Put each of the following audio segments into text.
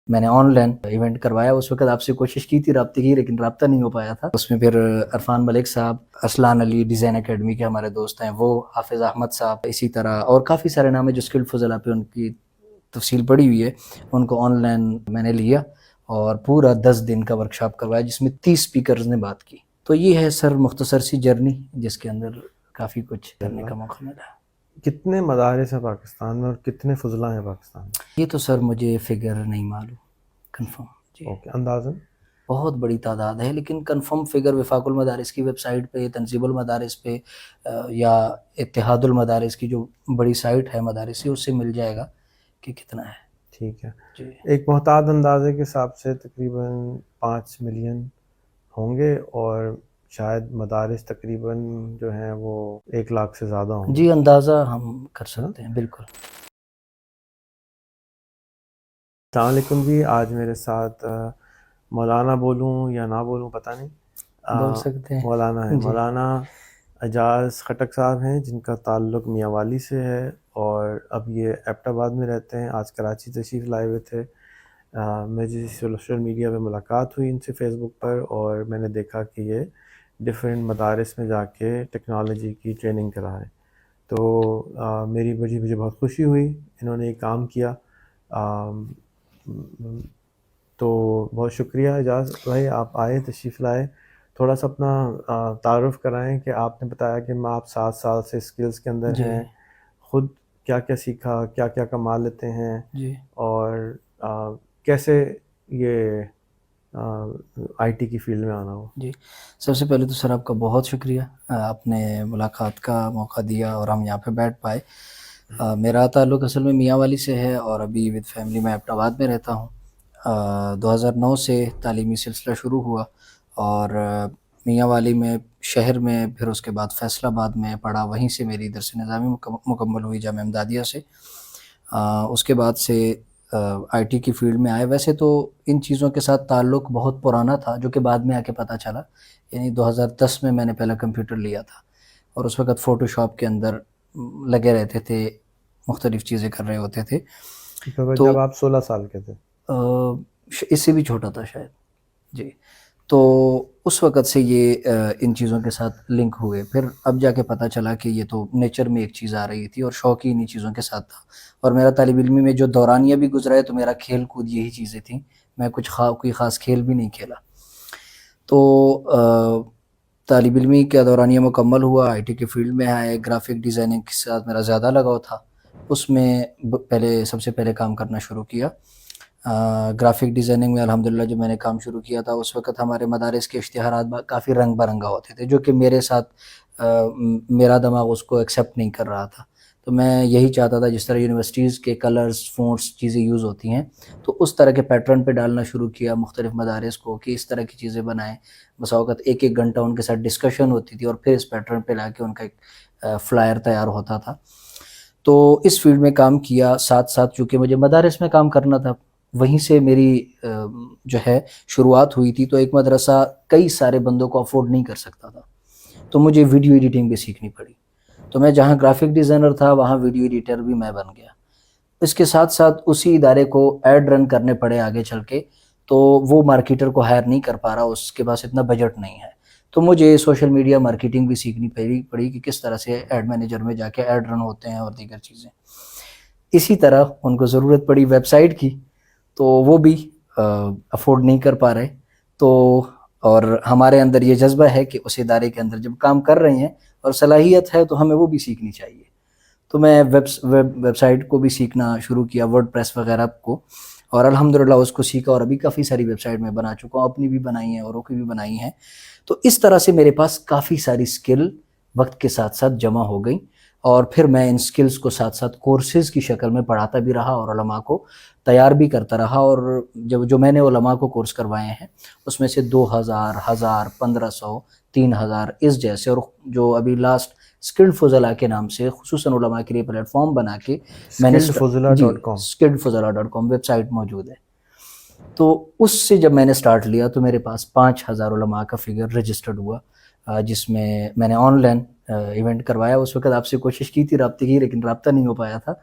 میں نے on line event کروایا. اس وقت آپ سے کوشش کی تھی رابطے کی, لیکن رابطہ نہیں ہو پایا تھا. اس میں پھر عرفان ملک صاحب, ارسلان علی ڈیزائن اکیڈمی کے ہمارے دوست ہیں وہ, حافظ احمد صاحب, اسی طرح اور کافی سارے نام ہیں جو اسکلڈ فضلا پہ ان کی تفصیل پڑی ہوئی ہے. ان کو آن لائن میں نے لیا اور پورا 10 دن کا ورکشاپ کروایا جس میں 30 اسپیکرز نے بات کی. تو یہ ہے سر مختصر سی جرنی جس کے اندر کافی کچھ کرنے کا موقع ملا. کتنے مدارس ہیں پاکستان میں اور کتنے فضلا ہیں پاکستان میں؟ یہ تو سر مجھے فگر نہیں معلوم کنفرم. جی اوکے, اندازاً بہت بڑی تعداد ہے, لیکن کنفرم فگر وفاق المدارس کی ویب سائٹ پہ, تنظیم المدارس پہ یا اتحاد المدارس کی جو بڑی سائٹ ہے مدارسی, اس سے مل جائے گا کہ کتنا ہے. ٹھیک ہے. جی ایک محتاط اندازے کے حساب سے تقریباً 5 ملین ہوں گے, اور شاید مدارس تقریباً جو ہیں وہ 1 لاکھ سے زیادہ ہوں گے. جی اندازہ ہم کر سکتے ہیں بالکل. السلام علیکم جی. آج میرے ساتھ مولانا بولوں یا نہ بولوں پتہ نہیں, بول سکتے ہیں مولانا ہے, جی. مولانا اعجاز خٹک صاحب ہیں, جن کا تعلق میاں والی سے ہے اور اب یہ ایبٹ آباد میں رہتے ہیں. آج کراچی تشریف لائے ہوئے تھے. مجھے سوشل میڈیا پہ ملاقات ہوئی ان سے فیس بک پر, اور میں نے دیکھا کہ یہ ڈفرینٹ مدارس میں جا کے ٹیکنالوجی کی ٹریننگ کرا ہے. تو مجھے بہت خوشی ہوئی انہوں نے یہ کام کیا. تو بہت شکریہ اعجاز بھائی, آپ آئے, تشریف لائے. تھوڑا سا اپنا تعارف کرائیں کہ آپ نے بتایا کہ آپ 7 سال سے اسکلز کے اندر جی ہیں, خود کیا کیا سیکھا, کیا کیا کما لیتے ہیں, جی اور کیسے یہ آئی ٹی کی فیلڈ میں آنا ہو. جی سب سے پہلے تو سر آپ کا بہت شکریہ, آپ نے ملاقات کا موقع دیا اور ہم یہاں پہ بیٹھ پائے. میرا تعلق اصل میں میاں والی سے ہے اور ابھی ود فیملی میں ایبٹ آباد میں رہتا ہوں. 2009 سے تعلیمی سلسلہ شروع ہوا اور میاں والی میں شہر میں, پھر اس کے بعد فیصل آباد میں پڑھا. وہیں سے میری درس نظامی مکمل ہوئی جامعہ امدادیہ سے. اس کے بعد سے آئی ٹی کی فیلڈ میں آئے. ویسے تو ان چیزوں کے ساتھ تعلق بہت پرانا تھا, جو کہ بعد میں آ کے پتہ چلا. یعنی 2010 میں نے پہلا کمپیوٹر لیا تھا اور اس وقت فوٹو شاپ کے اندر لگے رہتے تھے, مختلف چیزیں کر رہے ہوتے تھے. تو جب آپ 16 سال کے تھے؟ اس سے بھی چھوٹا تھا شاید. جی تو اس وقت سے یہ ان چیزوں کے ساتھ لنک ہوئے. پھر اب جا کے پتہ چلا کہ یہ تو نیچر میں ایک چیز آ رہی تھی اور شوق ہی انہی چیزوں کے ساتھ تھا. اور میرا طالب علمی میں جو دورانیہ بھی گزرا ہے تو میرا کھیل کود یہی چیزیں تھیں. میں کوئی خاص کھیل بھی نہیں کھیلا. تو طالب علمی کا دورانیہ مکمل ہوا, آئی ٹی کے فیلڈ میں آئے. گرافک ڈیزائننگ کے ساتھ میرا زیادہ لگاؤ تھا. اس میں سب سے پہلے کام کرنا شروع کیا. گرافک ڈیزائننگ میں الحمدللہ جو میں نے کام شروع کیا تھا, اس وقت ہمارے مدارس کے اشتہارات کافی رنگ برنگا ہوتے تھے, جو کہ میرے ساتھ میرا دماغ اس کو ایکسیپٹ نہیں کر رہا تھا. تو میں یہی چاہتا تھا جس طرح یونیورسٹیز کے کلرز, فونٹس چیزیں یوز ہوتی ہیں, تو اس طرح کے پیٹرن پہ ڈالنا شروع کیا مختلف مدارس کو کہ اس طرح کی چیزیں بنائیں. بس اوقات 1 گھنٹہ ان کے ساتھ ڈسکشن ہوتی تھی اور پھر اس پیٹرن پہ لا کے ان کا ایک فلائر تیار ہوتا تھا. تو اس فیلڈ میں کام کیا. ساتھ ساتھ چونکہ مجھے مدارس میں کام کرنا تھا, وہیں سے میری جو ہے شروعات ہوئی تھی. تو ایک مدرسہ کئی سارے بندوں کو افورڈ نہیں کر سکتا تھا, تو مجھے ویڈیو ایڈیٹنگ بھی سیکھنی پڑی. تو میں جہاں گرافک ڈیزائنر تھا وہاں ویڈیو ایڈیٹر بھی میں بن گیا. اس کے ساتھ ساتھ اسی ادارے کو ایڈ رن کرنے پڑے آگے چل کے, تو وہ مارکیٹر کو ہائر نہیں کر پا رہا, اس کے پاس اتنا بجٹ نہیں ہے. تو مجھے سوشل میڈیا مارکیٹنگ بھی سیکھنی پڑی کہ کس طرح سے ایڈ مینیجر میں جا کے ایڈ رن ہوتے ہیں اور دیگر چیزیں. اسی طرح ان کو ضرورت پڑی ویب سائٹ کی, تو وہ بھی افورڈ نہیں کر پا رہے. تو اور ہمارے اندر یہ جذبہ ہے کہ اس ادارے کے اندر جب کام کر رہے ہیں اور صلاحیت ہے تو ہمیں وہ بھی سیکھنی چاہیے. تو میں ویب سائٹ کو بھی سیکھنا شروع کیا, ورڈ پریس وغیرہ کو, اور الحمدللہ اس کو سیکھا اور ابھی کافی ساری ویب سائٹ میں بنا چکا ہوں, اپنی بھی بنائی ہیں اوروں کی بھی بنائی ہیں. تو اس طرح سے میرے پاس کافی ساری سکل وقت کے ساتھ ساتھ جمع ہو گئی, اور پھر میں ان سکلز کو ساتھ ساتھ کورسز کی شکل میں پڑھاتا بھی رہا اور علماء کو تیار بھی کرتا رہا. اور جو میں نے علماء کو کورس کروائے ہیں اس میں سے 2000, 1000, 1500, 3000 اس جیسے, اور جو ابھی لاسٹ اسکلڈ فضلا کے نام سے خصوصاً علماء کے لیے پلیٹ فارم بنا کے میں نے skilledfuzla.com skilledfuzla.com ویب سائٹ موجود ہے. تو اس سے جب میں نے سٹارٹ لیا تو میرے پاس 5000 علماء کا فگر رجسٹرڈ ہوا, جس میں نے آن لائن ایونٹ کروایا. اس وقت آپ سے کوشش کی تھی رابطے کی, لیکن رابطہ نہیں ہو پایا تھا.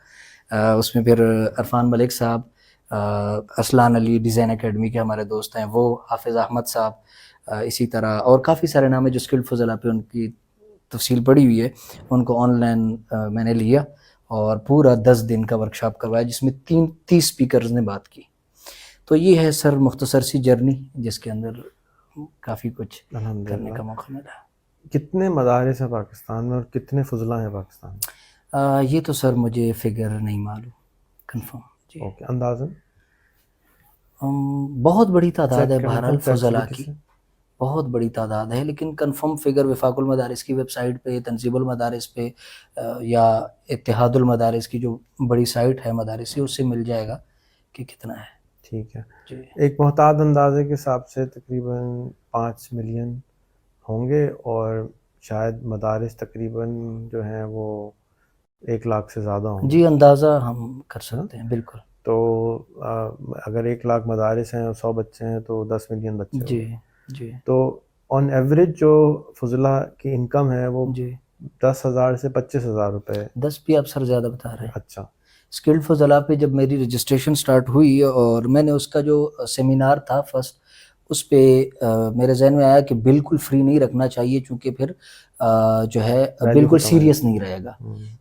اس میں پھر عرفان ملک صاحب, اسلان علی ڈیزائن اکیڈمی کے ہمارے دوست ہیں وہ، حافظ احمد صاحب، اسی طرح اور کافی سارے نام ہیں جو اسکلڈ فضلا پہ ان کی تفصیل پڑی ہوئی ہے. ان کو آن لائن میں نے لیا اور پورا 10 دن کا ورکشاپ کروایا جس میں 30 اسپیکرز نے بات کی. تو یہ ہے سر مختصر سی جرنی جس کے اندر کافی کچھ کرنے کا موقع ملا. کتنے مدارس ہیں پاکستان میں اور کتنے فضلا ہیں پاکستان میں؟ یہ تو سر مجھے فگر نہیں معلوم کنفرم. جی اوکے، اندازاً بہت بڑی تعداد ہے چیک بہرحال فضلا کی، سے بہت بڑی تعداد ہے، لیکن کنفرم فگر وفاق المدارس کی ویب سائٹ پہ، تنظیم المدارس پہ یا اتحاد المدارس کی جو بڑی سائٹ ہے مدارسی اس سے مل جائے گا کہ کتنا ہے. ٹھیک ہے. جی ایک محتاط اندازے کے حساب سے تقریباً 5 ملین ہوں گے اور شاید مدارس تقریباً جو ہیں وہ 1 لاکھ سے زیادہ ہوں گے. جی اندازہ ہم کر سکتے ہیں بالکل. تو اگر 1 لاکھ مدارس ہیں اور 100 بچے ہیں تو 10 ملین بچے ہوں جی گے. جی تو آن ایوریج جو فضلا کی انکم ہے وہ جی 10,000 سے 25,000 روپے. 10 بھی آپ سر زیادہ بتا رہے ہیں. اچھا، اسکلڈ فضلا پہ جب میری رجسٹریشن سٹارٹ ہوئی اور میں نے اس کا جو سیمینار تھا فرسٹ، اس پہ میرے ذہن میں آیا کہ بالکل فری نہیں رکھنا چاہیے چونکہ پھر جو ہے بالکل سیریس نہیں رہے گا.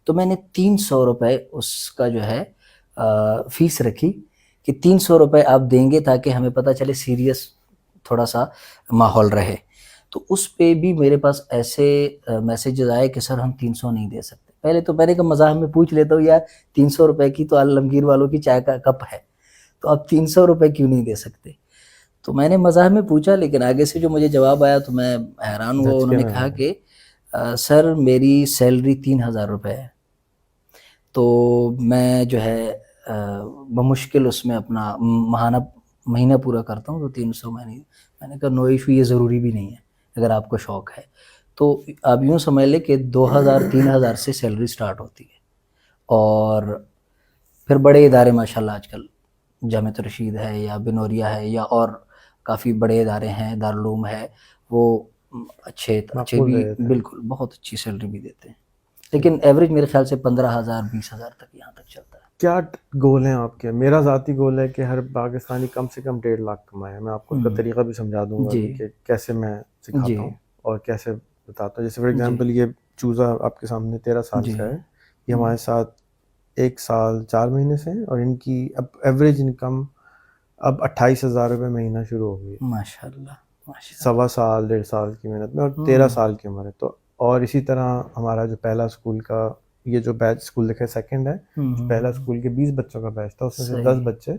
تو میں نے 300 روپے اس کا جو ہے فیس رکھی کہ 300 روپے آپ دیں گے تاکہ ہمیں پتہ چلے سیریس تھوڑا سا ماحول رہے. تو اس پہ بھی میرے پاس ایسے میسیجز آئے کہ سر ہم 300 نہیں دے سکتے. پہلے تو میں نے کہا مزاح میں پوچھ لیتا ہوں یار 300 روپے کی تو عالمگیر والوں کی چائے کا کپ ہے تو آپ 300 روپے کیوں نہیں دے سکتے. تو میں نے مزاح میں پوچھا لیکن آگے سے جو مجھے جواب آیا تو میں حیران ہوا. انہوں نے کہا کہ سر میری سیلری 3,000 روپے ہے تو میں جو ہے بمشکل اس میں اپنا مہینہ پورا کرتا ہوں تو 300 میں نہیں. میں نے کہا نو ایشو، یہ ضروری بھی نہیں ہے اگر آپ کو شوق ہے. تو آپ یوں سمجھ لیں کہ 2,000-3,000 سے سیلری سٹارٹ ہوتی ہے اور پھر بڑے ادارے ماشاءاللہ آج کل جامعۃ الرشید ہے یا بنوریہ ہے یا اور کافی بڑے ادارے ہیں، دارالعلوم ہے، وہ اچھے بھی بالکل بہت اچھی سیلری بھی دیتے ہیں. لیکن ایوریج میرے خیال سے 15,000 20,000 تک یہاں تک چلتا ہے. کیا گول ہیں آپ کے؟ میرا ذاتی گول ہے کہ ہر پاکستانی کم سے کم 1.5 لاکھ کمائے. میں آپ کو اس کا طریقہ بھی سمجھا دوں گا کہ کیسے میں سکھاتا ہوں اور کیسے بتاتا ہوں. جیسے فار ایگزامپل یہ چوزا آپ کے سامنے 13 سال کا ہے، یہ ہمارے ساتھ 1 سال 4 مہینے سے ہیں اور ان کی اب ایوریج انکم اب 28,000 روپے مہینہ شروع ہو گئی. ماشاء اللہ 1.25 سال 1.5 سال کی محنت میں اور 13 سال کی عمر ہے. تو اور اسی طرح ہمارا جو پہلا اسکول کا یہ جو بیچ اسکول دیکھے سیکنڈ ہے، پہلا اسکول کے 20 بچوں کا بیچ تھا، اس میں سے 10 بچے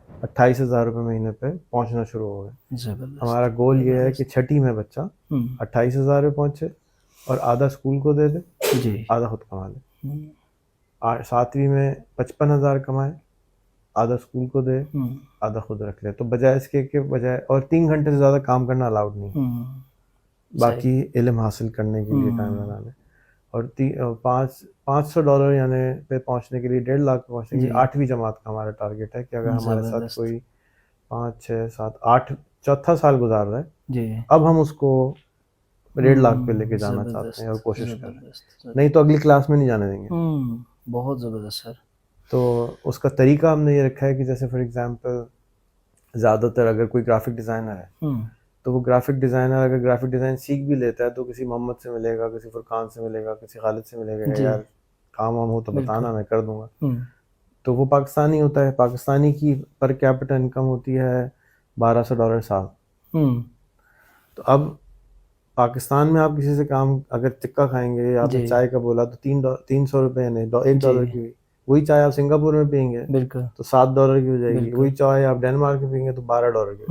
28,000 روپے مہینے پہ پہنچنا شروع ہو گئے. ہمارا گول یہ ہے کہ چھٹی میں بچہ 28,000 روپے پہنچے اور آدھا اسکول کو دے دے، آدھا خود کما لے. 7ویں میں 55,000 کمائے، آدھا اسکول کو دے، آدھا خود رکھ لے. تو بجائے اس کے بجائے اور 3 گھنٹے سے زیادہ کام کرنا الاؤڈ نہیں، باقی علم حاصل کرنے کے لیے ٹائم لگانا. اور $500 یعنی پہ پہنچنے کے لیے 1.5 لاکھ پہنچنے کے لیے 8ویں جماعت کا ہمارا ٹارگیٹ ہے کہ اگر ہمارے ساتھ کوئی 5 6 7 8 چوتھا سال گزار رہا ہے، اب ہم اس کو 1.5 لاکھ پہ لے کے جانا چاہتے ہیں اور کوشش کر رہے ہیں، نہیں تو اگلی کلاس میں نہیں جانے دیں گے. بہت زبردست سر. تو اس کا طریقہ ہم نے یہ رکھا ہے کہ جیسے فار ایگزامپل زیادہ تر اگر کوئی گرافک ڈیزائنر ہے تو وہ گرافک ڈیزائنر اگر گرافک ڈیزائن سیکھ بھی لیتا ہے تو کسی محمد سے ملے گا، کسی فرقان سے ملے گا، کسی خالد سے ملے گا، یار کام وام ہو تو بتانا میں کر دوں گا. تو وہ پاکستانی ہوتا ہے، پاکستانی کی پر کیپٹا انکم ہوتی ہے $1,200 سال. تو اب پاکستان میں آپ کسی سے کام اگر چکا کھائیں گے یا آپ نے چائے کا بولا تو $300 یعنی $1 کی، وہی چائے آپ سنگاپور میں پئیں گے تو $7 کی ہو جائے گی. وہی چائے آپ ڈنمارک میں پئیں گے تو $12 کی.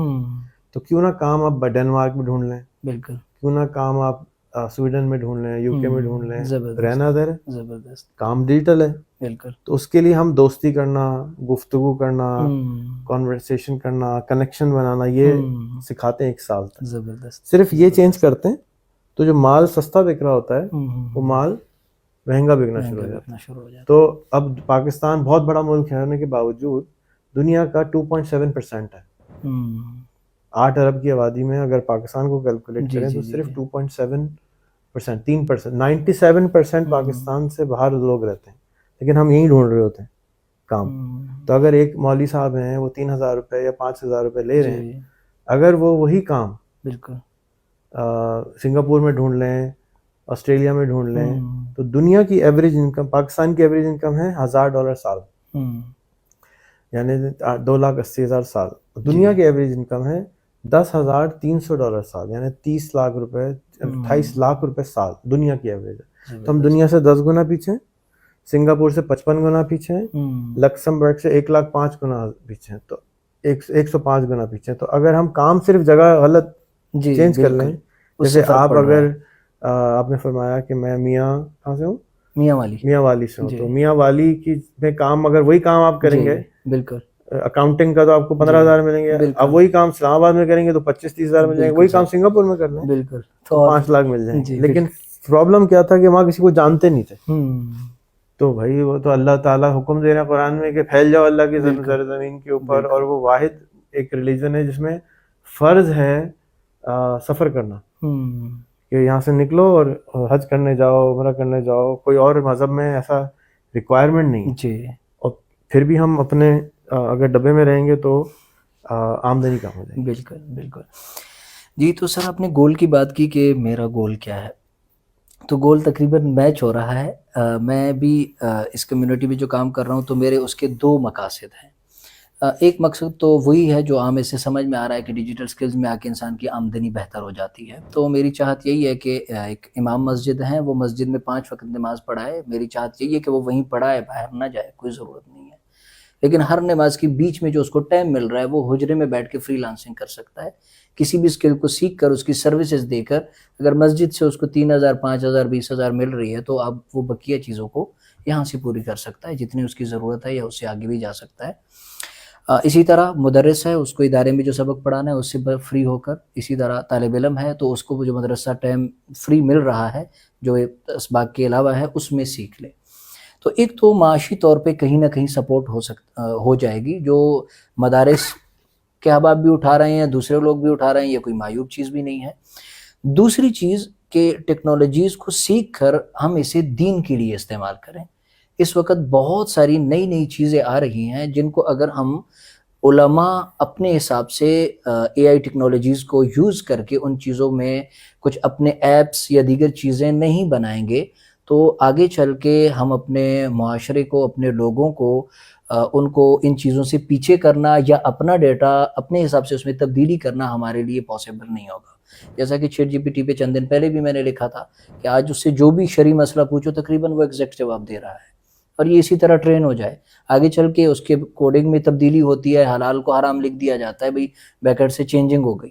تو کیوں نہ کام آپ ڈنمارک میں ڈھونڈ لیں، کیوں نہ کام آپ سویڈن میں ڈھونڈ لیں، UK میں ڈھونڈ لیں، رہنا ادھر ہے، کام ڈیجیٹل ہے. تو اس کے لیے ہم دوستی کرنا، گفتگو کرنا، کانورسیشن کرنا، کنیکشن بنانا، یہ سکھاتے ہیں 1 سال تک. صرف یہ چینج کرتے ہیں تو جو مال سستا بک رہا ہوتا ہے وہ مال مہنگا بکنا شروع ہو جاتا ہے. تو اب پاکستان بہت بڑا ملک ہونے کے باوجود دنیا کا 2.7% ہے. 8 ارب کی آبادی میں اگر پاکستان کو کیلکولیٹ کریں تو صرف 2.7%، 3%، 97% پاکستان سے باہر لوگ رہتے ہیں، لیکن ہم یہیں ڈھونڈ رہے ہوتے ہیں. کام. تو اگر ایک مولوی صاحب ہیں وہ 3,000 روپے یا 5,000 روپے لے رہے ہیں, جی اگر وہ وہی کام بالکل. سنگاپور میں ڈھونڈ لیں, آسٹریلیا میں ڈھونڈ لیں, تو دنیا کی ایوریج انکم, پاکستان کی ایوریج انکم ہے $1,000 سال, یعنی 2,80,000 سال. دنیا کی ایوریج انکم ہے $10,300 سال, یعنی 30 لاکھ روپے, 28 لاکھ روپے سال دنیا کی ایوریج ہے. تو ہم دنیا سے 10 گنا پیچھے ہیں, سنگاپور سے 55 گنا پیچھے ہیں, لکسمبرگ سے 1,05,000 گنا پیچھے ہیں, تو 105 گنا پیچھے ہیں. تو اگر ہم کام صرف جگہ غلط چینج کر لیں, جیسے آپ اگر آپ نے فرمایا کہ میں کہاں سے ہوں, میاں والی سے ہوں, تو میاں والی کی میں کام, اگر وہی کام آپ کریں گے, بالکل اکاؤنٹنگ کا تو آپ کو 15,000 ملیں گے, اب وہی کام اسلام آباد میں کریں گے تو 25-30,000 مل جائیں گے, وہی کام سنگاپور میں کر لیں بالکل تو 5 لاکھ مل جائیں گے. لیکن پرابلم کیا تھا کہ وہاں کسی کو جانتے نہیں تھے. تو بھائی وہ تو اللہ تعالیٰ حکم دے رہے ہیں قرآن میں کہ پھیل جاؤ اللہ کی زمین کے اوپر, اور وہ واحد ایک ریلیجن ہے جس میں فرض ہے سفر کرنا, کہ یہاں سے نکلو اور حج کرنے جاؤ, عمرہ کرنے جاؤ, کوئی اور مذہب میں ایسا ریکوائرمنٹ نہیں جی. اور پھر بھی ہم اپنے اگر ڈبے میں رہیں گے تو آمدنی کم ہو جائے گی. بالکل بالکل. جی تو سر آپ نے گول کی بات کی کہ میرا گول کیا ہے, تو گول تقریباً میچ ہو رہا ہے. میں بھی اس کمیونٹی میں جو کام کر رہا ہوں تو میرے اس کے 2 مقاصد ہیں. ایک مقصد تو وہی ہے جو عام سے سمجھ میں آ رہا ہے کہ ڈیجیٹل سکلز میں آ کے انسان کی آمدنی بہتر ہو جاتی ہے. تو میری چاہت یہی ہے کہ ایک امام مسجد ہیں, وہ مسجد میں 5 وقت نماز پڑھائے. میری چاہت یہی ہے کہ وہ وہیں پڑھائے, باہر نہ جائے, کوئی ضرورت نہیں ہے. لیکن ہر نماز کے بیچ میں جو اس کو ٹائم مل رہا ہے وہ حجرے میں بیٹھ کے فری لانسنگ کر سکتا ہے. کسی بھی اسکل کو سیکھ کر, اس کی سروسز دے کر, اگر مسجد سے اس کو 3,000 5,000 20,000 مل رہی ہے تو اب وہ بقیہ چیزوں کو یہاں سے پوری کر سکتا ہے جتنی اس کی ضرورت ہے, یا اس سے آگے بھی جا سکتا ہے. اسی طرح مدرس ہے, اس کو ادارے میں جو سبق پڑھانا ہے اس سے فری ہو کر, اسی طرح طالب علم ہے تو اس کو جو مدرسہ ٹائم فری مل رہا ہے جو اسباق کے علاوہ ہے اس میں سیکھ لے. تو ایک تو معاشی طور پہ کہیں نہ کہیں سپورٹ ہو جائے گی, جو مدارس کے احباب بھی اٹھا رہے ہیں, دوسرے لوگ بھی اٹھا رہے ہیں, یہ کوئی معیوب چیز بھی نہیں ہے. دوسری چیز کہ ٹیکنالوجیز کو سیکھ کر ہم اسے دین کے لیے استعمال کریں. اس وقت بہت ساری نئی نئی چیزیں آ رہی ہیں جن کو اگر ہم علماء اپنے حساب سے اے آئی ٹیکنالوجیز کو یوز کر کے ان چیزوں میں کچھ اپنے ایپس یا دیگر چیزیں نہیں بنائیں گے تو آگے چل کے ہم اپنے معاشرے کو, اپنے لوگوں کو, ان کو ان چیزوں سے پیچھے کرنا یا اپنا ڈیٹا اپنے حساب سے اس میں تبدیلی کرنا ہمارے لیے پاسبل نہیں ہوگا. جیسا کہ چیٹ جی پی ٹی پہ چند دن پہلے بھی میں نے لکھا تھا کہ آج اس سے جو بھی شرعی مسئلہ پوچھو تقریباً وہ ایگزیکٹ جواب دے رہا ہے, اور یہ اسی طرح ٹرین ہو جائے. آگے چل کے اس کے کوڈنگ میں تبدیلی ہوتی ہے, حلال کو حرام لکھ دیا جاتا ہے, بھئی بیکر سے چینجنگ ہو گئی.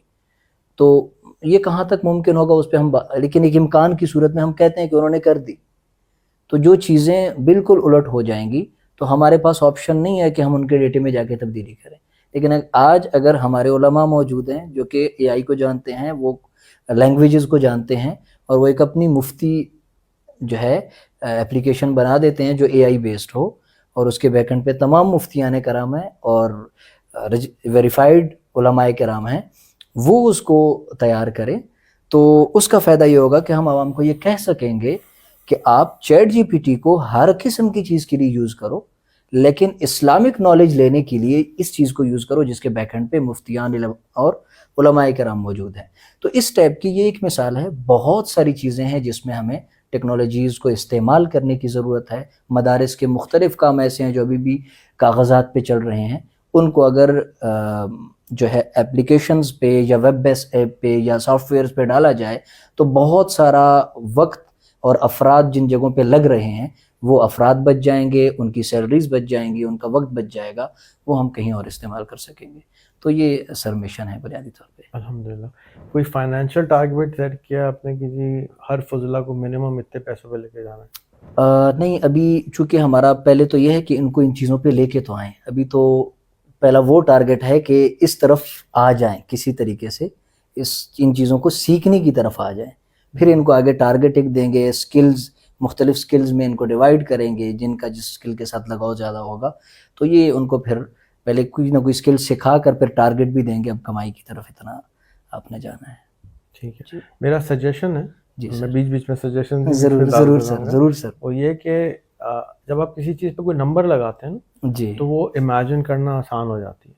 تو یہ کہاں تک ممکن ہوگا اس پہ ہم لیکن ایک امکان کی صورت میں ہم کہتے ہیں کہ انہوں نے کر دی, تو جو چیزیں بالکل الٹ ہو جائیں گی تو ہمارے پاس آپشن نہیں ہے کہ ہم ان کے ڈیٹے میں جا کے تبدیلی کریں. لیکن آج اگر ہمارے علماء موجود ہیں جو کہ اے آئی کو جانتے ہیں, وہ لینگویجز کو جانتے ہیں, اور وہ ایک اپنی مفتی جو ہے اپلیکیشن بنا دیتے ہیں جو اے آئی بیسڈ ہو, اور اس کے بیک اینڈ پہ تمام مفتیان کرام ہیں اور ویریفائڈ علماء کرام ہیں, وہ اس کو تیار کریں, تو اس کا فائدہ یہ ہوگا کہ ہم عوام کو یہ کہہ سکیں گے کہ آپ چیٹ جی پی ٹی کو ہر قسم کی چیز کے لیے یوز کرو, لیکن اسلامک نالج لینے کے لیے اس چیز کو یوز کرو جس کے بیک اینڈ پہ مفتیان اور علماء کرام موجود ہیں. تو اس ٹائپ کی یہ ایک مثال ہے. بہت ساری چیزیں ہیں جس میں ہمیں ٹیکنالوجیز کو استعمال کرنے کی ضرورت ہے. مدارس کے مختلف کام ایسے ہیں جو ابھی بھی کاغذات پہ چل رہے ہیں, ان کو اگر جو ہے اپلیکیشنز پہ یا ویب بیس ایپ پہ یا سافٹ ویئرز پہ ڈالا جائے تو بہت سارا وقت اور افراد جن جگہوں پہ لگ رہے ہیں وہ افراد بچ جائیں گے, ان کی سیلریز بچ جائیں گی, ان کا وقت بچ جائے گا, وہ ہم کہیں اور استعمال کر سکیں گے. تو یہ سر مشن ہے بنیادی طور پہ. الحمدللہ. کوئی فائنینشیل ٹارگیٹ سیٹ کیا آپ نے کہ جی ہر فضلہ کو منیمم اتنے پیسوں پہ لے کے جانا ہے؟ نہیں, ابھی چونکہ ہمارا پہلے تو یہ ہے کہ ان کو ان چیزوں پہ لے کے تو آئیں. ابھی تو پہلا وہ ٹارگیٹ ہے کہ اس طرف آ جائیں, کسی طریقے سے ان چیزوں کو سیکھنے کی طرف آ جائیں. پھر ان کو آگے ٹارگیٹنگ دیں گے, سکلز مختلف سکلز میں ان کو ڈیوائیڈ کریں گے, جن کا جس سکل کے ساتھ لگاؤ زیادہ ہوگا تو یہ ان کو پھر پہلے کوئی نہ کوئی سکل سکھا کر پھر ٹارگیٹ بھی دیں گے, اب کمائی کی طرف اتنا آپ نے جانا ہے. ٹھیک ہے. میرا سجیشن ہے, جی میں بیچ بیچ میں سجیشن ضرور ضرور سر, ضرور سر. وہ یہ کہ جب آپ کسی چیز پہ کوئی نمبر لگاتے ہیں نا جی تو وہ امیجن کرنا آسان ہو جاتی ہے.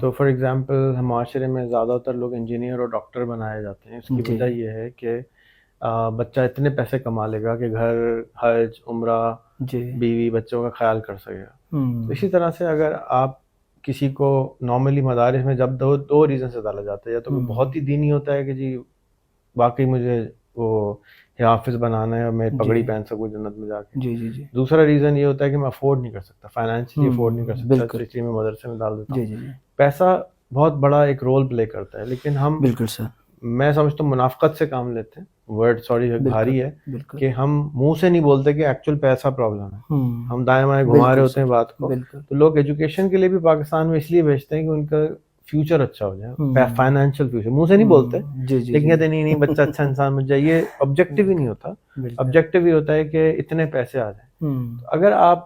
تو فار ایگزامپل ہم معاشرے میں زیادہ تر لوگ انجینئر اور ڈاکٹر بنائے جاتے ہیں. اس کی جی وجہ یہ ہے کہ بچہ اتنے پیسے کما لے گا کہ گھر، حج، عمرہ، جی بیوی بچوں کا خیال کر سکے گا. تو اسی طرح سے اگر آپ کسی کو نارملی مدارس میں جب دو ریزن سے ڈالا جاتا ہے، یا تو وہ بہت ہی دینی ہوتا ہے کہ جی واقعی مجھے وہ حافظ بنانا ہے اور میں پگڑی پہن سکوں جنت میں جا کے. جی جی جی دوسرا ریزن یہ ہوتا ہے کہ میں افورڈ نہیں کر سکتا، فائنینشلی افورڈ نہیں کر سکتا، بالکل تو اس لیے میں مدرسے میں ڈال دیتا ہوں. جی جی جی پیسہ بہت بڑا ایک رول پلے کرتا ہے، لیکن ہم، بالکل سر میں سمجھتا ہوں منافقت سے کام لیتے ہیں. ورڈ سوری بھاری ہے بالکل کہ ہم منہ سے نہیں بولتے کہ ایکچوئل پیسہ پرابلم ہے، ہم دائیں بائیں گھما رہے بالکل ہوتے ہیں سر بات کو. بالکل تو لوگ ایجوکیشن کے لیے بھی پاکستان میں اس لیے بھیجتے ہیں کہ ان کا فیوچر اچھا ہو جائے، فائنینشیل فیوچر. منہ سے نہیں بولتے جی جی لیکن جی کہتے نہیں بچہ اچھا انسان بن جائے. یہ آبجیکٹیو ہی نہیں ہوتا، بالکل آبجیکٹیو یہ ہوتا ہے کہ اتنے پیسے آ جائیں. اگر آپ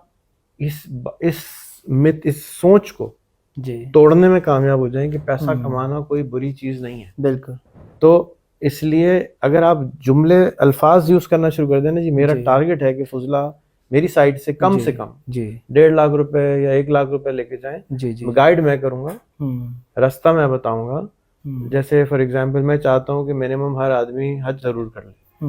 اس سوچ کو جی توڑنے میں کامیاب ہو جائیں کہ پیسہ کمانا کوئی بری چیز نہیں ہے، بالکل تو اس لیے اگر آپ جملے الفاظ یوز کرنا شروع کر دیں نا، جی میرا جی ٹارگٹ ہے کہ فضلہ میری سائڈ سے کم جی سے کم جی 1.5 لاکھ روپے یا 1 لاکھ روپے لے کے جائیں. جی جی گائیڈ میں کروں گا، راستہ میں بتاؤں گا. جیسے فار ایگزامپل میں چاہتا ہوں کہ منیمم ہر آدمی حج ضرور کر لے،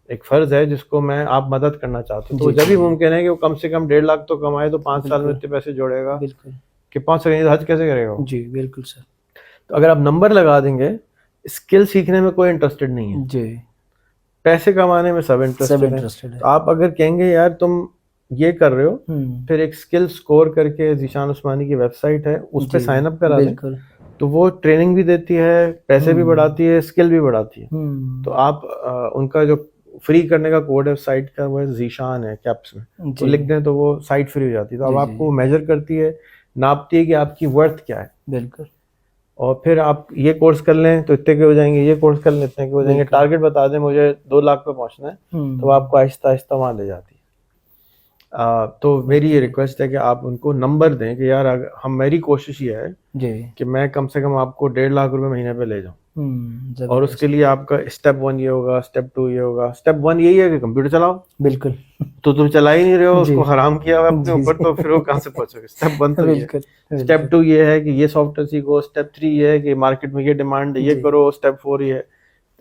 ایک فرض ہے جس کو میں آپ مدد کرنا چاہتے ہوں. تو جب ہی ممکن ہے کہ وہ کم سے کم 1.5 لاکھ تو کمائے، تو 5 سال میں اتنے پیسے جوڑے گا بالکل کہ 5 سال حج کیسے کرے گا وہ. جی بالکل سر تو اگر آپ نمبر لگا دیں گے، اسکل سیکھنے میں کوئی انٹرسٹڈ نہیں ہے، جی پیسے کمانے میں سب سب انٹرسٹڈ ہیں. انٹرسٹڈ ہے. تو آپ اگر کہیں گے یار تم یہ کر رہے ہو، پھر ایک اسکل سکور کر کے ذیشان عثمانی کی ویب سائٹ ہے، اس پہ جی سائن اپ کرا دیں. بالکل تو وہ ٹریننگ بھی دیتی ہے، پیسے بھی بڑھاتی ہے، اسکل بھی بڑھاتی ہے. تو آپ ان کا جو فری کرنے کا کوڈ ہے سائٹ کا، وہ ذیشان ہے کیپس میں، وہ لکھ دیں تو وہ سائٹ فری ہو جاتی ہے. تو اب آپ کو میجر کرتی ہے، ناپتی ہے کہ آپ کی ورتھ کیا ہے. بالکل اور پھر آپ یہ کورس کر لیں تو اتنے کے ہو جائیں گے، یہ کورس کر لیں اتنے کے ہو جائیں گے. ٹارگٹ بتا دیں مجھے 2 لاکھ پہ پہنچنا ہے، تو آپ کو آہستہ آہستہ وہاں لے جاتی ہے. تو میری یہ ریکویسٹ ہے کہ آپ ان کو نمبر دیں کہ یار میری کوشش یہ ہے جی کہ میں کم سے کم آپ کو 1.5 لاکھ روپے مہینے پہ لے جاؤں. اور زبردست. اس کے لیے آپ کا اسٹیپ 1 یہ ہوگا، اسٹیپ 2 یہ ہوگا. اسٹیپ 1 یہی ہے کہ کمپیوٹر چلاؤ. بالکل تو تم چلا ہی نہیں رہے ہو، اس جی کو حرام کیا ہوا اپنے جی اوپر، جی تو پھر وہ کہاں سے پہنچو گے. اسٹیپ 1 تو یہ ہے. بالکل اسٹیپ 2 یہ ہے کہ یہ سافٹ ویئر سیکھو. اسٹیپ 3 یہ ہے کہ مارکیٹ میں یہ ڈیمانڈ ہے، یہ جی کرو. اسٹیپ 4 یہ ہے.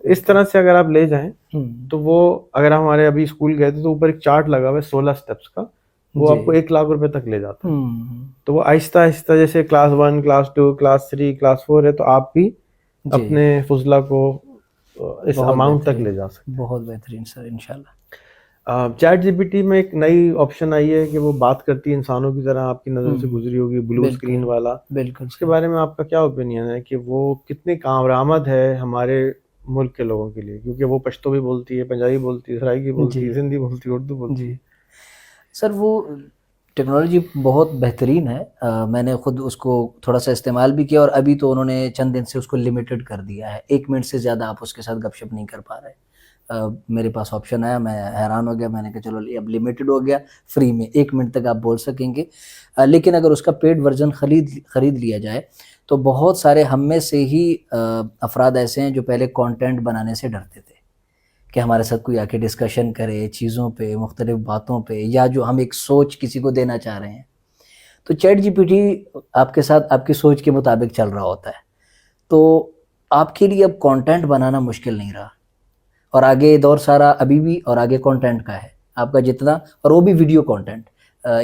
اس طرح سے اگر آپ لے جائیں تو وہ، اگر ہم ہمارے ابھی اسکول گئے تھے تو اوپر ایک چارٹ لگا ہوا ہے 16 اسٹیپس کا، وہ آپ کو 1 لاکھ روپے تک لے جاتا ہے. تو وہ آہستہ آہستہ جیسے کلاس 1، کلاس 2، کلاس 3، کلاس 4 ہے، تو آپ بھی اپنے فضلہ کو اس اماؤنٹ تک لے جا سکتے ہیں. بہت بہترین سر، انشاءاللہ. چیٹ جی پی ٹی میں ایک نئی آپشن آئی ہے کہ وہ بات کرتی ہے انسانوں کی طرح، آپ کی نظر سے گزری ہوگی، بلو اسکرین والا. بالکل اس کے بارے میں آپ کا کیا اوپینین ہے کہ وہ کتنی کارآمد ہے ہمارے ملک کے لوگوں کے لیے؟ کیونکہ وہ پشتو بھی بولتی ہے، پنجابی بولتی ہے، سرائیکی بولتی ہے، سندھی بولتی ہے، اردو بولتی ہے. جی سر، وہ ٹیکنالوجی بہت بہترین ہے. میں نے خود اس کو تھوڑا سا استعمال بھی کیا، اور ابھی تو انہوں نے چند دن سے اس کو لمیٹڈ کر دیا ہے. 1 منٹ سے زیادہ آپ اس کے ساتھ گپ شپ نہیں کر پا رہے. میرے پاس آپشن آیا، میں حیران ہو گیا. میں نے کہا چلو اب لمیٹڈ ہو گیا، فری میں 1 منٹ تک آپ بول سکیں گے. لیکن اگر اس کا پیڈ ورژن خرید لیا جائے تو بہت سارے ہم میں سے ہی افراد ایسے ہیں جو پہلے کانٹینٹ بنانے سے ڈرتے تھے کہ ہمارے ساتھ کوئی آ کے ڈسکشن کرے چیزوں پہ، مختلف باتوں پہ، یا جو ہم ایک سوچ کسی کو دینا چاہ رہے ہیں. تو چیٹ جی پی ٹی آپ کے ساتھ آپ کی سوچ کے مطابق چل رہا ہوتا ہے. تو آپ کے لیے اب کانٹینٹ بنانا مشکل نہیں رہا. اور آگے دور سارا ابھی بھی اور آگے کانٹینٹ کا ہے آپ کا جتنا، اور وہ بھی ویڈیو کانٹینٹ.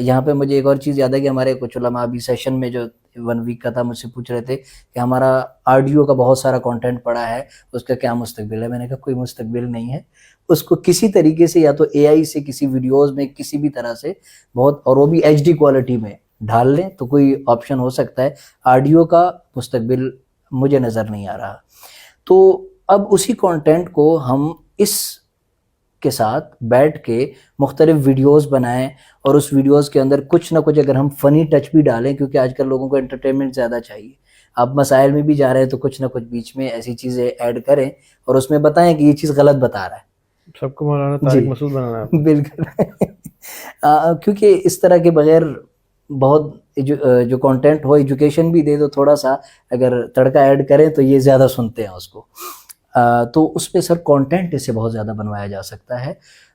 یہاں پہ مجھے ایک اور چیز یاد ہے کہ ہمارے کچھ علماء ابھی سیشن میں جو 1 ویک کا تھا، مجھ سے پوچھ رہے تھے کہ ہمارا آڈیو کا بہت سارا کانٹینٹ پڑا ہے، اس کا کیا مستقبل ہے. میں نے کہا کوئی مستقبل نہیں ہے. اس کو کسی طریقے سے یا تو اے آئی سے کسی ویڈیوز میں کسی بھی طرح سے بہت، اور وہ بھی ایچ ڈی کوالٹی میں ڈھال لیں تو کوئی آپشن ہو سکتا ہے. آڈیو کا مستقبل مجھے نظر نہیں آ رہا. تو اب اسی کانٹینٹ کو ہم اس کے ساتھ بیٹھ کے مختلف ویڈیوز بنائیں، اور اس ویڈیوز کے اندر کچھ نہ کچھ اگر ہم فنی ٹچ بھی ڈالیں، کیونکہ آج کل لوگوں کو انٹرٹینمنٹ زیادہ چاہیے. آپ مسائل میں بھی جا رہے ہیں تو کچھ نہ کچھ بیچ میں ایسی چیزیں ایڈ کریں اور اس میں بتائیں کہ یہ چیز غلط بتا رہا ہے. سب کو مولانا طارق مسعود بنانا ہے. بالکل. کیونکہ اس طرح کے بغیر بہت جو کانٹینٹ ہو، ایجوکیشن بھی دے دو تھوڑا سا، اگر تڑکا ایڈ کریں تو یہ زیادہ سنتے ہیں اس کو. تو اس پہ سر کانٹینٹ اس سے بہت زیادہ بنوایا جا سکتا ہے.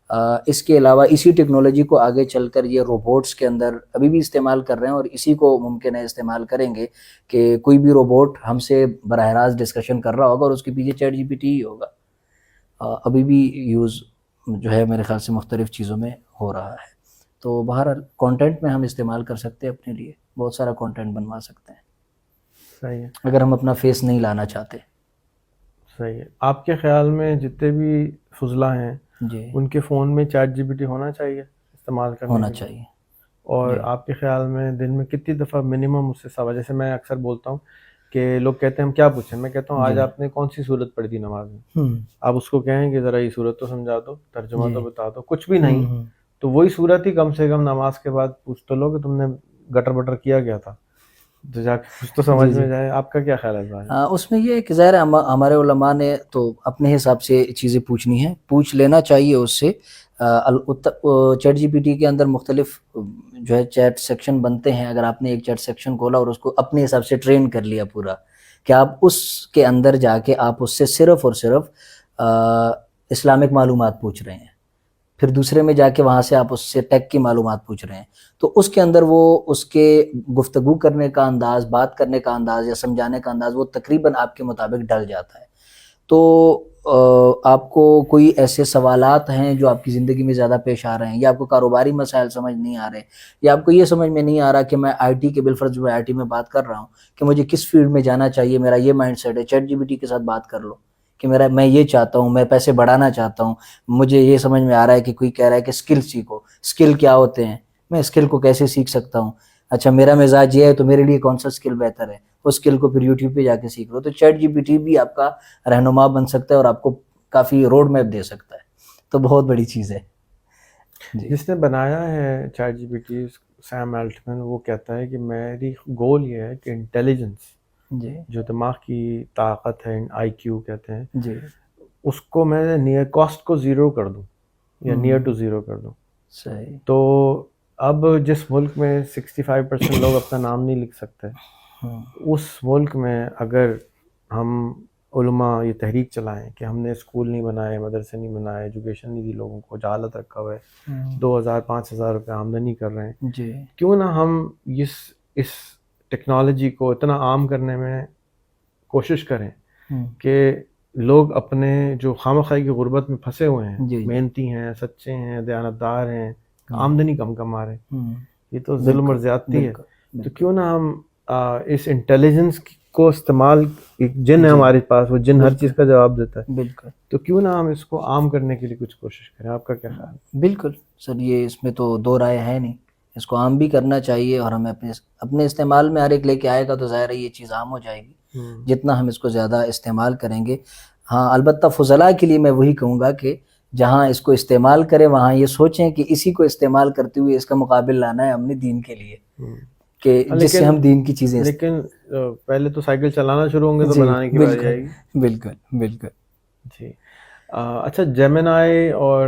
اس کے علاوہ اسی ٹیکنالوجی کو آگے چل کر یہ روبوٹس کے اندر ابھی بھی استعمال کر رہے ہیں، اور اسی کو ممکن ہے استعمال کریں گے کہ کوئی بھی روبوٹ ہم سے براہ راست ڈسکشن کر رہا ہوگا اور اس کے پیچھے چیٹ جی پی ٹی ہی ہوگا. ابھی بھی یوز جو ہے میرے خیال سے مختلف چیزوں میں ہو رہا ہے. تو بہرحال کانٹینٹ میں ہم استعمال کر سکتے ہیں اپنے لیے، بہت سارا کانٹینٹ بنوا سکتے ہیں صحیح ہے. اگر ہم اپنا فیس نہیں لانا چاہتے. صحیح ہے. آپ کے خیال میں جتنے بھی فضلہ ہیں جی ان کے فون میں چیٹ جی پی ٹی ہونا چاہیے استعمال کرنے ہونا کے لیے؟ چاہیے. اور جی آپ کے خیال میں دن میں کتنی دفعہ منیمم اس سے سوال، جیسے میں اکثر بولتا ہوں کہ لوگ کہتے ہیں ہم کیا پوچھیں، میں کہتا ہوں آج جی آپ نے کون سی صورت پڑھی تھی نماز میں، آپ اس کو کہیں کہ ذرا یہ صورت تو سمجھا دو، ترجمہ جی تو بتا دو، کچھ بھی نہیں تو وہی صورت ہی کم سے کم نماز کے بعد پوچھ تو لو کہ تم نے گٹر بٹر کیا گیا تھا، تو جا کے کچھ تو سمجھ میں جائے. آپ کا کیا خیال ہے اس بارے میں؟ اس میں یہ ہے کہ ظاہر ہے ہمارے علماء نے تو اپنے حساب سے چیزیں پوچھنی ہیں، پوچھ لینا چاہیے اس سے. چیٹ جی پی ٹی کے اندر مختلف جو ہے چیٹ سیکشن بنتے ہیں. اگر آپ نے ایک چیٹ سیکشن کھولا اور اس کو اپنے حساب سے ٹرین کر لیا پورا کہ آپ اس کے اندر جا کے آپ اس سے صرف اور صرف اسلامک معلومات پوچھ رہے ہیں، پھر دوسرے میں جا کے وہاں سے آپ اس سے ٹیک کی معلومات پوچھ رہے ہیں، تو اس کے اندر وہ اس کے گفتگو کرنے کا انداز، بات کرنے کا انداز یا سمجھانے کا انداز وہ تقریباً آپ کے مطابق ڈل جاتا ہے. تو آپ کو کوئی ایسے سوالات ہیں جو آپ کی زندگی میں زیادہ پیش آ رہے ہیں، یا آپ کو کاروباری مسائل سمجھ نہیں آ رہے، یا آپ کو یہ سمجھ میں نہیں آ رہا کہ میں آئی ٹی کے بالفرض میں آئی ٹی میں بات کر رہا ہوں کہ مجھے کس فیلڈ میں جانا چاہیے، میرا یہ مائنڈ سیٹ ہے، چیٹ جی پی ٹی کے ساتھ بات کر لو کہ میں یہ چاہتا ہوں، میں پیسے بڑھانا چاہتا ہوں، مجھے یہ سمجھ میں آ رہا ہے کہ کوئی کہہ رہا ہے کہ اسکل سیکھو، اسکل کیا ہوتے ہیں، میں اسکل کو کیسے سیکھ سکتا ہوں، اچھا میرا مزاج یہ ہے تو میرے لیے کون سا اسکل بہتر ہے، اس اسکل کو پھر یوٹیوب پہ جا کے سیکھ لو. تو چیٹ جی پی ٹی بھی آپ کا رہنما بن سکتا ہے اور آپ کو کافی روڈ میپ دے سکتا ہے. تو بہت بڑی چیز ہے. جی جس نے بنایا ہے chat G P T, Sam Altman, وہ کہتا ہے کہ میری گول یہ ہے کہ انٹیلیجنس، جی جو دماغ کی طاقت ہے، آئی کیو کہتے ہیں، جی اس کو میں نیئر کاسٹ کو زیرو کر دوں یا نیئر ٹو زیرو کر دوں. صحیح. تو اب جس ملک میں 65% لوگ اپنا نام نہیں لکھ سکتے، اس ملک میں اگر ہم علماء یہ تحریک چلائیں کہ ہم نے اسکول نہیں بنائے، مدرسے نہیں بنائے، ایجوکیشن نہیں دی لوگوں کو، جہالت رکھا ہوا ہے، 2,000-5,000 روپے آمدنی کر رہے ہیں، جی کیوں نہ ہم اس ٹیکنالوجی کو اتنا عام کرنے میں کوشش کریں کہ لوگ اپنے جو خواہ کی غربت میں پھنسے ہوئے ہیں، جی محنتی ہیں، سچے ہیں، دیانتدار ہیں، آمدنی کم کما رہے ہیں، یہ تو ظلم بالکل اور زیادتی ہے. بالکل تو بالکل. کیوں نہ ہم اس انٹیلیجنس کو استعمال، ایک جن ہے جی ہمارے پاس، وہ جن ہر بالکل چیز کا جواب دیتا ہے، بالکل تو کیوں نہ ہم اس کو عام کرنے کے لیے کچھ کوشش کریں. آپ کا کیا خیال ہے؟ بالکل سر، یہ اس میں تو دو رائے ہے نہیں، اس کو عام بھی کرنا چاہیے، اور ہمیں اپنے استعمال میں ہر ایک لے کے آئے گا تو ظاہر ہے یہ چیز عام ہو جائے گی جتنا ہم اس کو زیادہ استعمال کریں گے. ہاں البتہ فضلاء کے لیے میں وہی کہوں گا کہ جہاں اس کو استعمال کریں وہاں یہ سوچیں کہ اسی کو استعمال کرتے ہوئے اس کا مقابل لانا ہے ہم نے دین کے لیے، کہ جس سے ہم دین کی چیزیں لیکن پہلے تو سائیکل چلانا شروع ہوں گے تو جی بنانے کی باری آئے بالکل گی. بالکل بالکل. جی اچھا، جیمنائی اور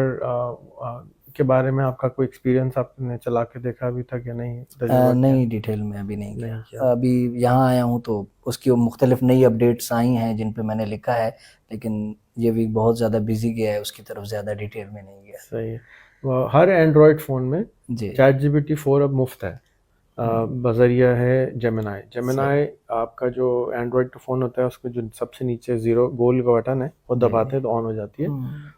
کے بارے میں آپ کا کوئی ایکسپیرینس آپ نے چلا کے دیکھا بھی تھا کہ نہیں؟ تجربہ کیا؟ نہیں ڈیٹیل میں ابھی نہیں کیا، ابھی یہاں آیا ہوں تو اس کی مختلف نئی اپڈیٹس آئی ہیں جن پہ میں نے لکھا ہے، لیکن یہ بھی بہت زیادہ بزی گیا ہے، اس کی طرف زیادہ ڈیٹیل میں نہیں گیا. صحیح ہے. ہر اینڈرائڈ فون میں جی چیٹ جی پی ٹی 4 اب مفت ہے بذریعہ ہے جیمنائی. جیمنائی آپ کا جو اینڈرائڈ کا فون ہوتا ہے اس کو جو سب سے نیچے زیرو گول کا بٹن ہے وہ دباتے ہیں تو آن ہو جاتی ہے،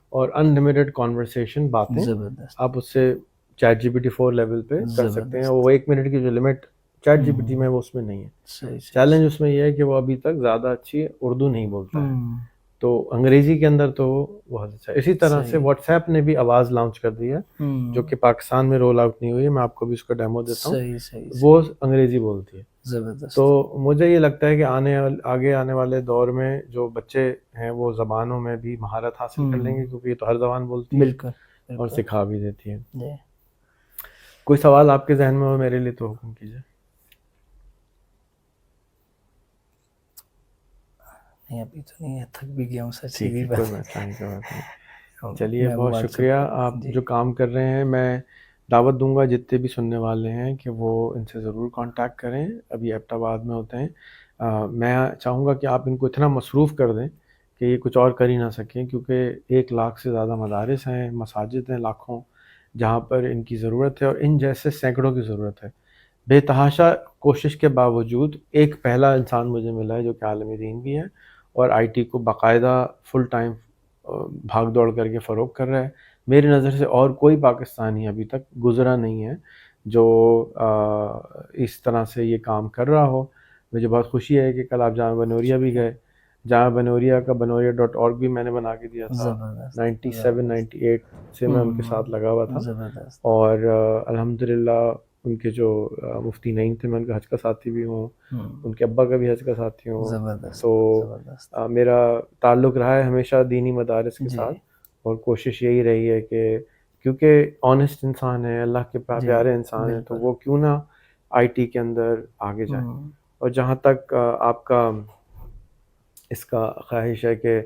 اور انلمیٹڈ کانورسیشن باتیں زبردست آپ اس سے چیٹ جی پی ٹی 4 لیول پہ کر سکتے ہیں. وہ 1 منٹ کی جو لمٹ چیٹ جی پی ٹی میں وہ اس میں نہیں ہے. صحیح. چیلنج اس میں یہ ہے کہ وہ ابھی تک زیادہ اچھی اردو نہیں بولتا ہے، تو انگریزی کے اندر تو وہ بہت اچھا ہے. اسی طرح سے واٹس ایپ نے بھی آواز لانچ کر دی ہے جو کہ پاکستان میں رول آؤٹ نہیں ہوئی ہے، میں آپ کو بھی اس کا ڈیمو دیتا ہوں. وہ انگریزی بولتی ہے. زبردست. تو مجھے یہ لگتا ہے کہ آگے آنے والے دور میں جو بچے ہیں وہ زبانوں میں بھی مہارت حاصل کر لیں گے، کیونکہ یہ تو ہر زبان بولتی ہے بالکل اور سکھا بھی دیتی ہے. جی. کوئی سوال آپ کے ذہن میں ہو میرے لیے تو حکم کیجیے. نہیں ابھی تو نہیں ہے، تھک بھی گیا ہوں سر. ٹھیک ہے، کوئی مسئلہ نہیں، کوئی بات نہیں. چلیے بہت شکریہ. آپ جو کام کر رہے ہیں میں دعوت دوں گا جتنے بھی سننے والے ہیں کہ وہ ان سے ضرور کانٹیکٹ کریں. ابھی ایبٹ آباد میں ہوتے ہیں. میں چاہوں گا کہ آپ ان کو اتنا مصروف کر دیں کہ یہ کچھ اور کر ہی نہ سکیں، کیونکہ 1 لاکھ سے زیادہ مدارس ہیں، مساجد ہیں لاکھوں، جہاں پر ان کی ضرورت ہے، اور ان جیسے سینکڑوں کی ضرورت ہے۔ بے تحاشا کوشش کے باوجود ایک پہلا انسان مجھے ملا ہے جو کہ عالم دین بھی ہے اور آئی ٹی کو باقاعدہ فل ٹائم بھاگ دوڑ کر کے فروغ کر رہا ہے۔ میری نظر سے اور کوئی پاکستانی ابھی تک گزرا نہیں ہے جو اس طرح سے یہ کام کر رہا ہو۔ مجھے بہت خوشی ہے کہ کل آپ جامعہ بنوریا بھی گئے۔ جامعہ بنوریا کا بنوریا.org بھی میں نے بنا کے دیا تھا، زبردست 97-98 سے میں ان کے ساتھ لگا ہوا تھا، زبردست اور الحمدللہ ان کے جو مفتی نعیم تھے، میں ان کا حج کا ساتھی بھی ہوں، ان کے ابا کا بھی حج کا ساتھی ہوں، زبردست تو زبردست میرا تعلق رہا ہے ہمیشہ دینی مدارس کے جی ساتھ، اور کوشش یہی رہی ہے کہ کیونکہ آنیسٹ انسان ہے، اللہ کے جی پیارے انسان ہیں، تو بالکل وہ کیوں نہ آئی ٹی کے اندر آگے جائیں۔ اور جہاں تک آپ کا اس کا خواہش ہے کہ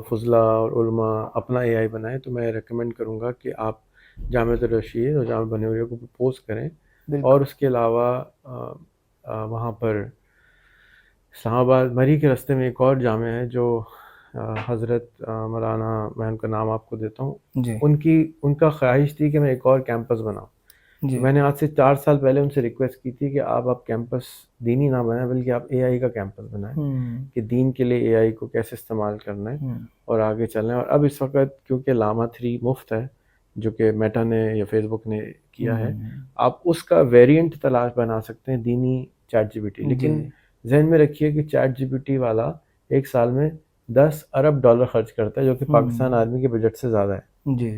فضلہ اور علماء اپنا اے آئی بنائیں، تو میں ریکمینڈ کروں گا کہ آپ جامعۃ الرشید اور جامعہ بنوریا کو پرپوز کریں، بالکل اور اس کے علاوہ وہاں پر اسلام آباد مری کے راستے میں ایک اور جامعہ ہے جو حضرت مولانا، میں ان کا نام آپ کو دیتا ہوں، جی ان کا خواہش تھی کہ میں ایک اور کیمپس بناؤں۔ جی تو میں نے آج سے 4 سال پہلے ان سے ریکویسٹ کی تھی کہ آپ کیمپس دینی نہ بنائیں، بلکہ آپ اے آئی کا کیمپس بنائیں، کہ دین کے لیے اے آئی کو کیسے استعمال کرنا ہے اور آگے چلنا ہے۔ اور اب اس وقت کیونکہ لاما 3 مفت ہے، جو کہ میٹا نے یا فیس بک نے کیا ہے، آپ اس کا ویریئنٹ تلاش بنا سکتے ہیں، دینی چیٹ جی پی ٹی، لیکن ذہن میں رکھیے کہ چیٹ جی پی ٹی والا ایک سال میں $10 ارب خرچ کرتا ہے، جو کہ پاکستان آرمی کے بجٹ سے زیادہ ہے۔ جی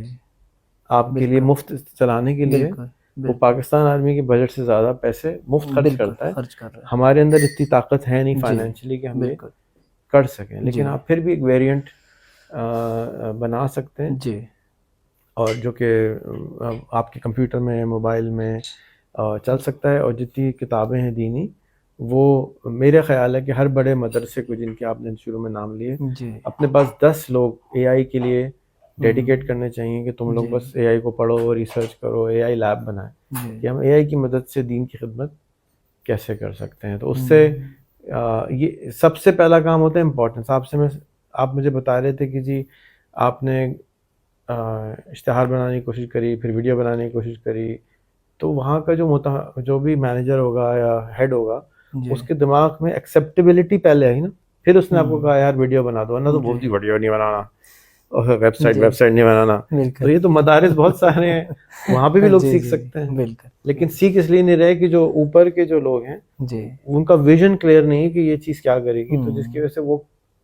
آپ کے لیے مفت چلانے کے لیے بالکل وہ پاکستان آرمی کے بجٹ سے زیادہ پیسے مفت خرچ بالکل کرتا ہے۔ خرچ کر رہے ہمارے اندر اتنی طاقت ہے نہیں ہیں جی فائنینشلی کہ ہم یہ بالکل کر سکیں، جی لیکن آپ پھر بھی ایک ویریئنٹ بنا سکتے ہیں، جی اور جو کہ آپ کے کمپیوٹر میں، موبائل میں چل سکتا ہے۔ اور جتنی کتابیں ہیں دینی، وہ میرے خیال ہے کہ ہر بڑے مدرسے کو، جن کے آپ نے شروع میں نام لیے، جی اپنے پاس 10 لوگ اے آئی کے لیے ڈیڈیکیٹ کرنے چاہیے کہ تم لوگ جی بس اے آئی کو پڑھو، ریسرچ کرو، اے آئی لیب بنائیں جی کہ ہم اے آئی کی مدد سے دین کی خدمت کیسے کر سکتے ہیں۔ تو اس سے یہ سب سے پہلا کام ہوتا ہے امپورٹنس۔ آپ مجھے بتا رہے تھے کہ جی آپ نے اشتہار بنانے کی کوشش کری، پھر ویڈیو بنانے کی کوشش کری، تو وہاں کا جو بھی مینیجر ہوگا یا ہیڈ ہوگا، جی اس کے دماغ میں ایکسیپٹیبلٹی پہلے آئی نا، پھر اس نے آپ کو کہا یار ویڈیو بنا دو، ورنہ تو بولتی ویڈیو نہیں بنانا، ویب سائٹ نہیں بنانا۔ تو یہ تو مدارس بہت سارے ہیں، وہاں پہ بھی لوگ سیکھ سکتے ہیں، بالکل لیکن سیکھ اس لیے نہیں رہے کہ جو اوپر کے جو لوگ ہیں جی ان کا ویژن کلیئر نہیں ہے کہ یہ چیز کیا کرے گی، تو جس کی وجہ سے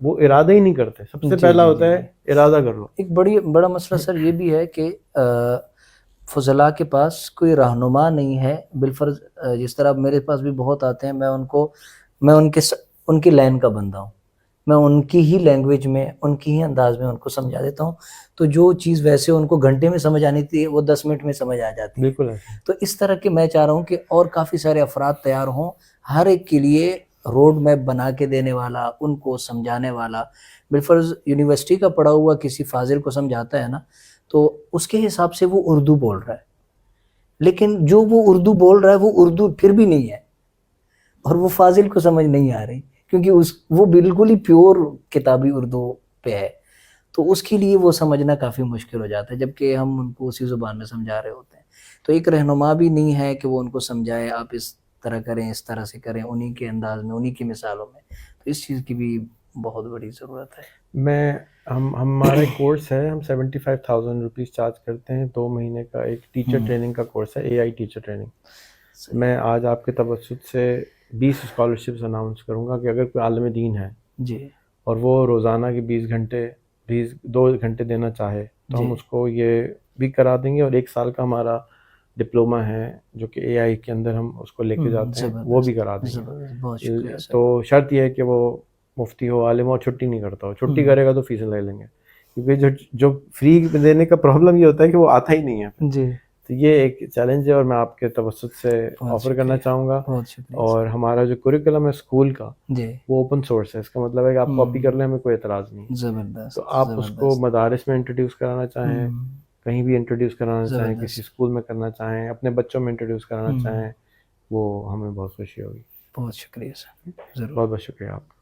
وہ ارادہ ہی نہیں کرتے۔ سب سے پہلا ہوتا ہے ارادہ کر لو۔ ایک بڑا مسئلہ سر یہ بھی ہے کہ فضلاء کے پاس کوئی رہنما نہیں ہے بالفرض، جس طرح میرے پاس بھی بہت آتے ہیں، میں ان کی لائن کا بندہ ہوں، میں ان کی ہی لینگویج میں، ان کی ہی انداز میں ان کو سمجھا دیتا ہوں، تو جو چیز ویسے ان کو گھنٹے میں سمجھ آنی تھی وہ 10 منٹ میں سمجھ آ جاتی ہے۔ بالکل ایسا۔ تو اس طرح کے میں چاہ رہا ہوں کہ اور کافی سارے افراد تیار ہوں، ہر ایک کے لیے روڈ میپ بنا کے دینے والا، ان کو سمجھانے والا۔ بالفرض یونیورسٹی کا پڑھا ہوا کسی فاضل کو سمجھاتا ہے نا، تو اس کے حساب سے وہ اردو بول رہا ہے، لیکن جو وہ اردو بول رہا ہے وہ اردو پھر بھی نہیں ہے، اور وہ فاضل کو سمجھ نہیں آ رہی، کیونکہ وہ بالکل ہی پیور کتابی اردو پہ ہے، تو اس کے لیے وہ سمجھنا کافی مشکل ہو جاتا ہے، جبکہ ہم ان کو اسی زبان میں سمجھا رہے ہوتے ہیں۔ تو ایک رہنما بھی نہیں ہے کہ وہ ان کو سمجھائے، آپ اس طرح کریں، اس طرح سے کریں، انہی کے انداز میں، انہی کی مثالوں میں، تو اس چیز کی بھی بہت بڑی ضرورت ہے۔ ہمارا کورس ہے، ہم 75,000 روپیز چارج کرتے ہیں 2 مہینے کا، ایک ٹیچر ٹریننگ کا کورس ہے، اے آئی ٹیچر ٹریننگ۔ میں آج آپ کے توسط سے 20 اسکالرشپس اناؤنس کروں گا کہ اگر کوئی عالم دین ہے جی اور وہ روزانہ کے 2 گھنٹے دینا چاہے، تو ہم اس کو یہ بھی کرا دیں گے، اور 1 سال کا ہمارا ڈپلوما ہے جو کہ اے آئی کے اندر ہم اس کو لے کے جاتے ہیں، وہ بھی کرا دیں بہت شکریہ گے۔ سر۔ تو شرط یہ ہے کہ وہ مفتی ہو، عالم ہو، اور چھٹی نہیں کرتا ہو۔ چھٹی کرے گا تو فیس لے لیں گے، کیونکہ جو فری دینے کا پرابلم یہ ہوتا ہے کہ وہ آتا ہی نہیں ہے۔ جی تو یہ ایک چیلنج ہے، اور میں آپ کے توسط سے آفر کرنا چاہوں گا۔ بہت شکریہ اور ہمارا جو کریکولم ہے اسکول کا، جی وہ اوپن سورس ہے، اس کا مطلب ہے کہ آپ کاپی کر لیں، ہمیں کوئی اعتراض نہیں۔ زبردست تو آپ اس کو مدارس میں انٹروڈیوس کرانا چاہیں، کہیں بھی انٹروڈیوس کرانا چاہیں، کسی اسکول میں کرنا چاہیں، اپنے بچوں میں انٹروڈیوس کرانا چاہیں، وہ ہمیں بہت خوشی ہوگی۔ بہت شکریہ سر، ضرور۔ بہت بہت شکریہ آپ کا۔